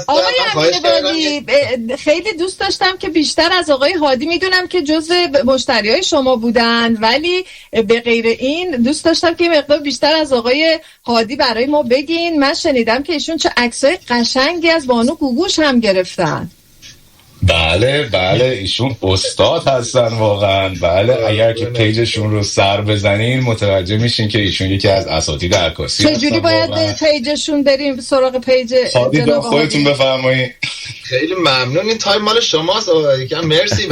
آقای امیرعلی، خیلی دوست داشتم که بیشتر از آقای هادی، میدونم که جزو مشتریای شما بودن، ولی به غیر این دوست داشتم که مقدار بیشتر از آقای هادی برای ما بگین. من شنیدم که ایشون چه عکسای قشنگی از بانو گوگوش هم گرفتن. بله ایشون استاد هستن واقعا. بله اگر که پیجشون رو سر بزنین متوجه میشین که ایشون یکی از اساتید عکاسی هستن. چجوری باید پیجشون بریم سراغ پیج جناب خودتون بفرمایید؟ خیلی ممنون. این تایم مال شماست. مرسی.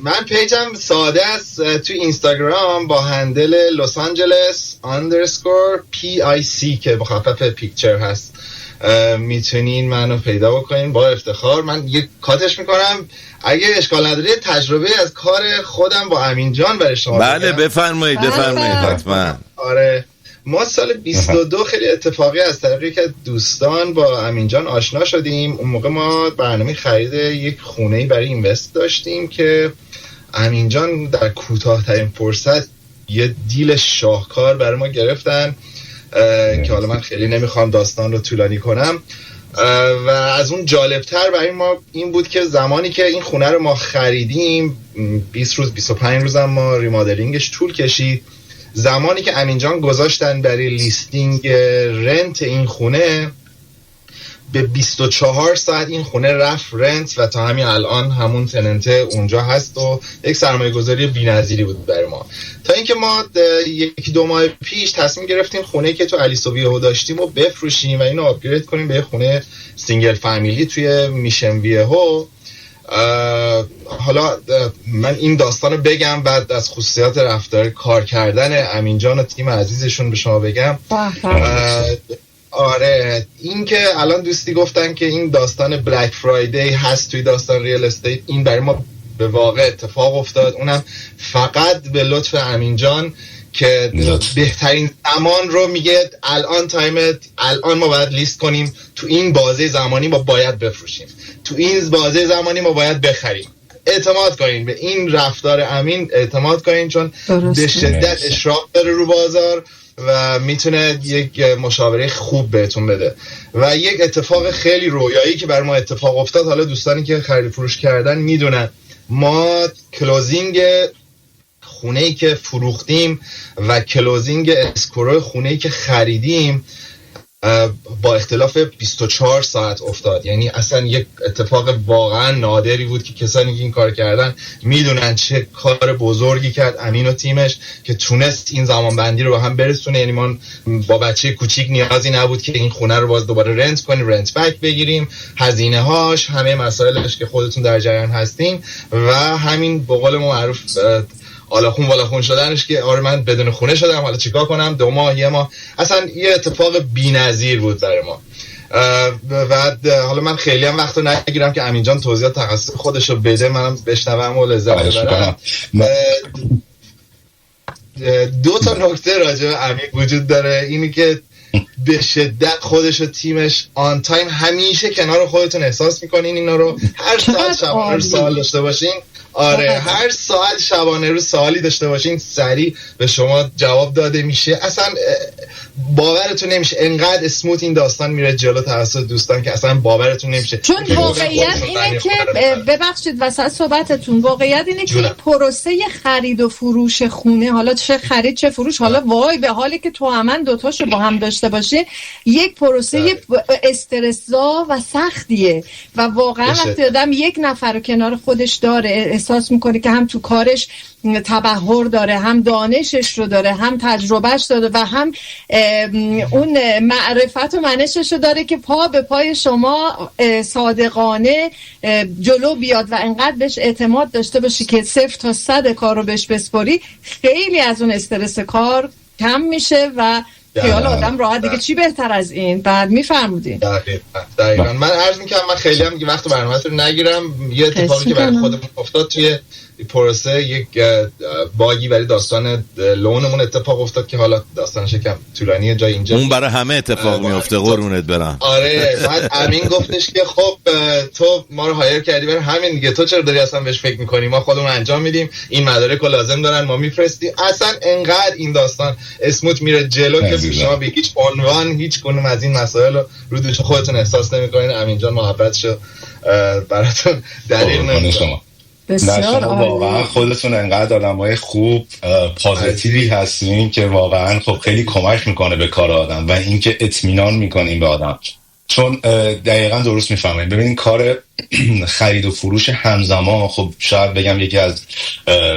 من پیجم ساده است، تو اینستاگرام با هندل لس آنجلس _PIC که مخفف پیکچر هست، میتونین منو پیدا بکنین. با افتخار من یک کاتش میکنم. اگه اشکال نداره تجربه از کار خودم با امین جان برای شما بله بفرمایید حتما. آره، ما سال 22 خیلی اتفاقی از طریقی که دوستان با امین جان آشنا شدیم. اون موقع ما برنامه خرید یک خونه‌ای برای اینوست داشتیم که امین جان در کوتاه‌ترین فرصت یه دیل شاهکار برای ما گرفتن که حالا من خیلی نمیخوام داستان رو طولانی کنم. و از اون جالبتر برای ما این بود که زمانی که این خونه رو ما خریدیم 20 روز 25 روز هم ما ریمادلینگش طول کشید. زمانی که امین جان گذاشتن برای لیستینگ رنت این خونه، به 24 ساعت این خونه رفت رنت و تا همین الان همون تننته اونجا هست و یک سرمایه گذاری بی‌نظیری بود برای ما. تا اینکه ما 1-2 ماه پیش تصمیم گرفتیم خونه که تو الیسو ویهو داشتیم رو بفروشیم و اینو آپگرید کنیم به یه خونه سینگل فامیلی توی میشن ویهو. حالا من این داستان رو بگم، بعد از خصوصیات رفتار کار کردن امین جان و تیم عزیزشون به شما بگم. آره، این که الان دوستی گفتن که این داستان بلک فرایدی هست توی داستان ریال استیت، این برای ما به واقع اتفاق افتاد، اونم فقط به لطف امین جان که بهترین زمان رو میگه الان تایمت، الان ما باید لیست کنیم، تو این بازه زمانی ما باید بفروشیم، تو این بازه زمانی ما باید بخریم. اعتماد کنین به این رفتار امین، اعتماد کنین، چون به شدت اشراف داره رو بازار و میتونه یک مشاوره خوب بهتون بده. و یک اتفاق خیلی رویایی که بر ما اتفاق افتاد، حالا دوستانی که خرید فروش کردن میدونن، ما کلوزینگ خونه‌ای که فروختیم و کلوزینگ اسکورو خونه‌ای که خریدیم با اختلاف 24 ساعت افتاد. یعنی اصلا یک اتفاق واقعا نادری بود که کسانی که این کار کردن میدونن چه کار بزرگی کرد امین و تیمش که تونست این زمان بندی رو به هم برسونه. یعنی ما با بچه کوچیک نیازی نبود که این خونه رو باز دوباره رنت کنیم، رنت بک بگیریم، هزینه هاش، همه مسائلش که خودتون در جریان هستین و همین به قول ما معروف آلاخون شدنش که آره من بدون خونه شدم، حالا چیکار کنم، 2 ماه 1 ماه، اصلا یه اتفاق بی‌نظیر بود برای ما. و حالا من خیلی هم وقت رو نگیرم که امین جان توضیحات تخصص خودش رو بده، منم بشنوم و لذت ببرم. 2 تا نکته راجع به امین وجود داره، اینی که به شدت خودش و تیمش آن تایم، همیشه کنار خودتون احساس میکنین اینا رو. هر ساعت شبانه رو سوال داشته باشین، آره هر ساعت شبانه رو سوالی داشته باشین سریع به شما جواب داده میشه. اصلا باورتون نمیشه انقدر اسموت این داستان میره جلو توسط دوستان که اصلا باورتون نمیشه. چون واقعیت اینه که ببخشید وسط صحبتتون، واقعیت اینه که این پروسه خرید و فروش خونه، حالا چه خرید چه فروش، حالا وای به حالی که تو همن دوتاشو با هم داشته باشه، یک پروسه استرس‌زا و سختیه و واقعا وقتی آدم یک نفر رو کنار خودش داره احساس میکنه که هم تو کارش تبحر داره، هم دانشش رو داره، هم تجربهش داره و هم اون معرفت و منشش رو داره که پا به پای شما صادقانه جلو بیاد و انقدر بهش اعتماد داشته باشی که 0 تا 100 کار رو بهش بسپاری، خیلی از اون استرس کار کم میشه و خیال آدم راحت دیگه. چی بهتر از این؟ بعد میفرمودین. دقیقاً من عرض میکنم، من خیلی هم وقت برنامه رو نگیرم. یه اتفاقی که برای خودم افتاد توی پروسه یک باگی برای داستان لونمون اتفاق افتاد که حالا داستانش کم طولانیه جای اینجا. اون برای همه اتفاق میفته قرونت برم. آره بعد امین گفتش که خب تو ما رو هایر کردی برای همین دیگه، تو چرا داری اصلا بهش فکر میکنی، ما خودمون انجام میدیم، این مدارک رو لازم دارن ما میفرستیم. اصلا انقدر این داستان اسموت میره جلو که شما به هیچ عنوان هیچ کنون از این مسائل رو دوش خودتون احساس نمیکنین. امین جان محبتشو براتون دلیل نمیکنه. بسیار واقعا خودتون انقدر آدمای خوب پازیتیوی هستین که واقعا خب خیلی کمک میکنه به کار آدم و اینکه اطمینان میکنین به آدم، چون دقیقا درست میفهمین. ببینین کار خرید و فروش همزمان خب شاید بگم یکی از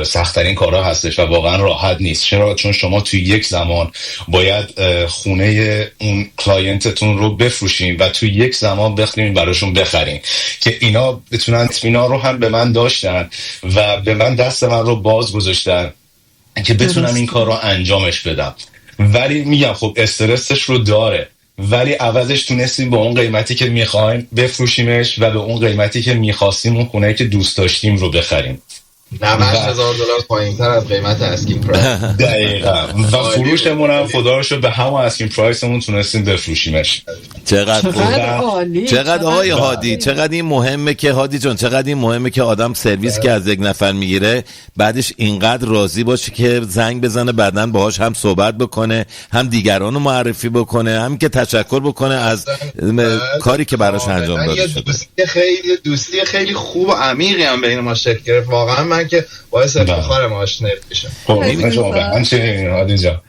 سخت‌ترین کارها هستش و واقعا راحت نیست. چرا؟ چون شما توی یک زمان باید خونه اون کلاینتتون رو بفروشین و توی یک زمان بخرین براشون بخرین که اینا بتونن اطمینان رو هم به من داشتن و به من دست من رو باز گذاشتن که بتونم این کار رو انجامش بدم. ولی میگم خب استرسش رو داره، ولی عوضش تونستیم به اون قیمتی که میخوایم بفروشیمش و به اون قیمتی که میخواستیم اون خونه‌ای که دوست داشتیم رو بخریم. $90,000 پایین‌تر از قیمت اسکینگ پرایس. دقیقاً. و فروشمون هم خدا رو شکر به همون اسکینگ پرایسمون تونستیم بفروشیمش. چقدر آقای هادی، چقدر این مهمه که هادی جان، چقدر این مهمه که آدم سرویس که از یک نفر میگیره بعدش اینقدر راضی باشه که زنگ بزنه بعداً باهاش هم صحبت بکنه، هم دیگران رو معرفی بکنه، هم که تشکر بکنه از کاری که براش انجام داده شده. دوستی خیلی خوب و عمیقی هم بین ما شکل گرفت. واقعا من که باعث افتخار ما آشنا میشم. واقعا چه هادی جان.